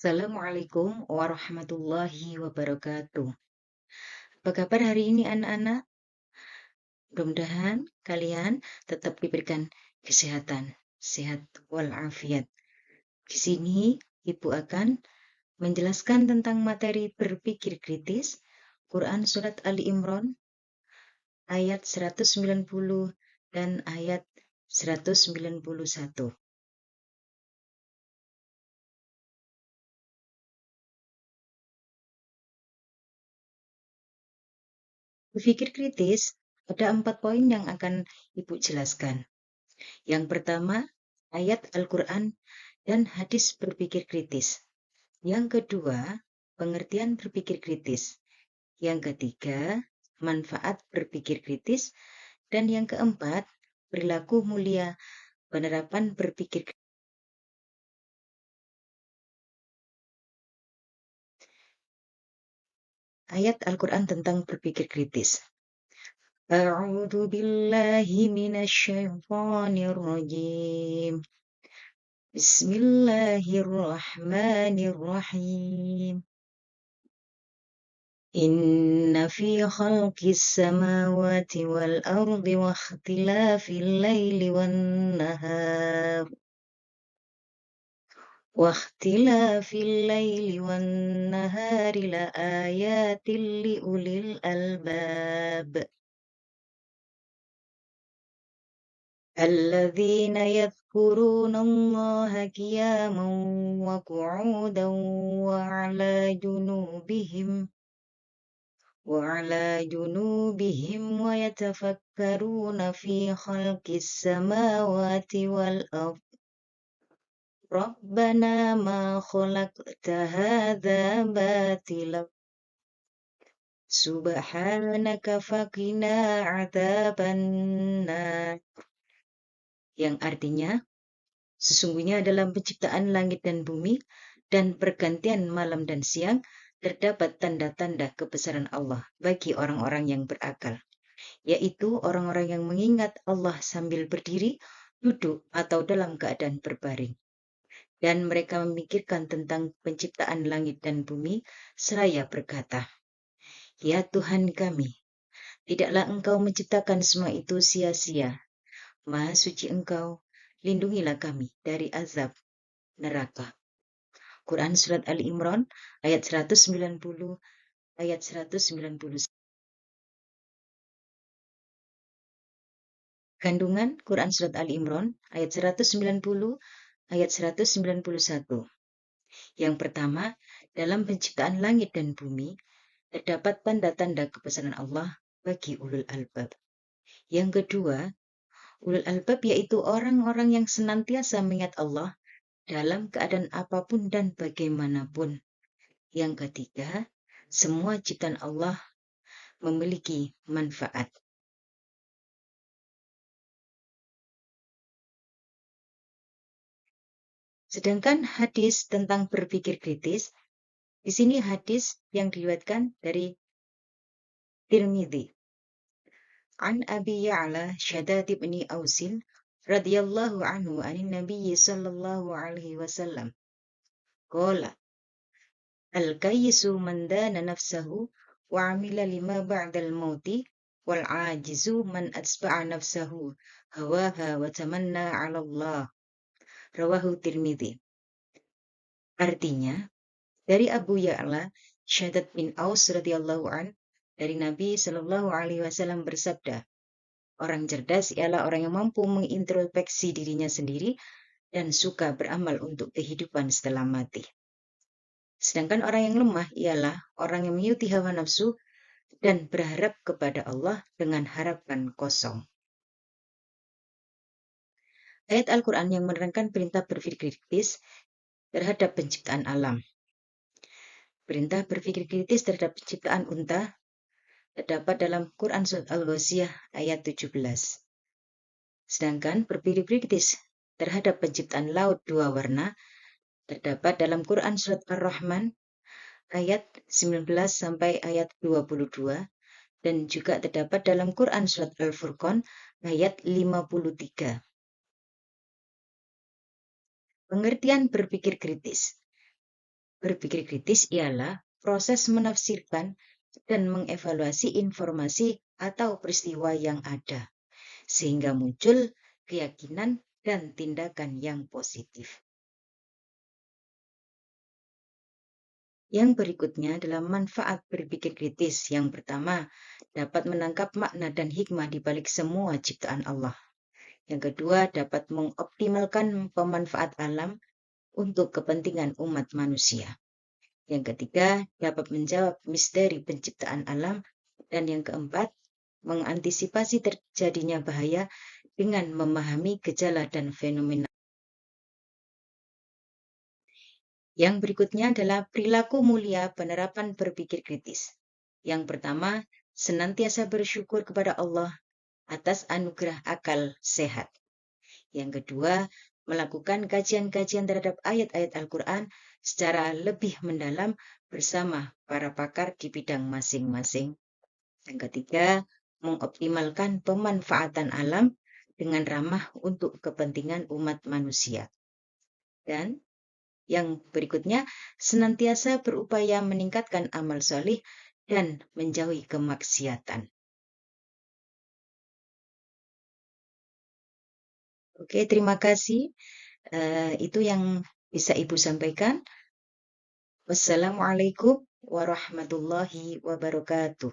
Assalamualaikum warahmatullahi wabarakatuh. Apa kabar hari ini anak-anak? Mudah-mudahan kalian tetap diberikan kesehatan, sehat walafiat. Di sini Ibu akan menjelaskan tentang materi berpikir kritis, Quran Surat Ali Imran, ayat 190 dan ayat 191. Berpikir kritis, ada 4 poin yang akan Ibu jelaskan. Yang pertama, ayat Al-Quran dan hadis berpikir kritis. Yang kedua, pengertian berpikir kritis. Yang ketiga, manfaat berpikir kritis. Dan yang keempat, perilaku mulia penerapan berpikir kritis. Ayat Al-Quran tentang berpikir kritis. A'udzu billahi minasyaitonir rajim. Bismillahirrahmanirrahim. إن في خلق السماوات والأرض واختلاف الليل والنهار لآيات لأولي الألباب الذين يذكرون الله قياما وقعودا وعلى جنوبهم ويتفكرون في خلق السماوات والأرض ربنا ما خلقت هذا باطلا سبحانك فقنا عذاب النار, yang artinya sesungguhnya dalam penciptaan langit dan bumi dan pergantian malam dan siang terdapat tanda-tanda kebesaran Allah bagi orang-orang yang berakal, yaitu orang-orang yang mengingat Allah sambil berdiri, duduk, atau dalam keadaan berbaring. Dan mereka memikirkan tentang penciptaan langit dan bumi, seraya berkata, "Ya Tuhan kami, tidaklah Engkau menciptakan semua itu sia-sia. Maha suci Engkau, lindungilah kami dari azab neraka." Quran Surat Ali Imran ayat 190, ayat 190. Kandungan Quran Surat Ali Imran ayat 190, ayat 191. Yang pertama, dalam penciptaan langit dan bumi, terdapat tanda-tanda kebesaran Allah bagi ulul albab. Yang kedua, ulul albab yaitu orang-orang yang senantiasa mengingat Allah dalam keadaan apapun dan bagaimanapun. Yang ketiga, semua ciptaan Allah memiliki manfaat. Sedangkan hadis tentang berpikir kritis, di sini hadis yang diriwayatkan dari Tirmidzi. An Abi Ya'la Shaddad bin Ausin radhiyallahu anhu anin Nabi sallallahu alaihi wasallam. Qala al-kayyisu man dana nafsahu wa amila lima ba'dal mauti wal ajizu man atsba'a nafsahu hawaha wa tamanna 'ala Allah. Rawahu Tirmidzi. Artinya, dari Abu Ya'la Shaddad bin Aus radhiyallahu an dari Nabi sallallahu alaihi wasallam bersabda, orang cerdas ialah orang yang mampu mengintrospeksi dirinya sendiri dan suka beramal untuk kehidupan setelah mati. Sedangkan orang yang lemah ialah orang yang mengikuti hawa nafsu dan berharap kepada Allah dengan harapan kosong. Ayat Al-Quran yang menerangkan perintah berpikir kritis terhadap penciptaan alam. Perintah berpikir kritis terhadap penciptaan unta terdapat dalam Quran Surat Al-Ghasyiyah ayat 17. Sedangkan berpikir kritis terhadap penciptaan laut dua warna terdapat dalam Quran Surat Ar-Rahman ayat 19 sampai ayat 22 dan juga terdapat dalam Quran Surat Al-Furqan ayat 53. Pengertian berpikir kritis. Berpikir kritis ialah proses menafsirkan dan mengevaluasi informasi atau peristiwa yang ada, sehingga muncul keyakinan dan tindakan yang positif. Yang berikutnya adalah manfaat berpikir kritis. Yang pertama, dapat menangkap makna dan hikmah di balik semua ciptaan Allah. Yang kedua, dapat mengoptimalkan pemanfaat alam untuk kepentingan umat manusia. Yang ketiga, dapat menjawab misteri penciptaan alam. Dan yang keempat, mengantisipasi terjadinya bahaya dengan memahami gejala dan fenomena. Yang berikutnya adalah perilaku mulia penerapan berpikir kritis. Yang pertama, senantiasa bersyukur kepada Allah atas anugerah akal sehat. Yang kedua, melakukan kajian-kajian terhadap ayat-ayat Al-Quran secara lebih mendalam bersama para pakar di bidang masing-masing. Yang ketiga, mengoptimalkan pemanfaatan alam dengan ramah untuk kepentingan umat manusia. Dan yang berikutnya, senantiasa berupaya meningkatkan amal solih dan menjauhi kemaksiatan. Oke, terima kasih. Itu yang bisa Ibu sampaikan. Wassalamualaikum warahmatullahi wabarakatuh.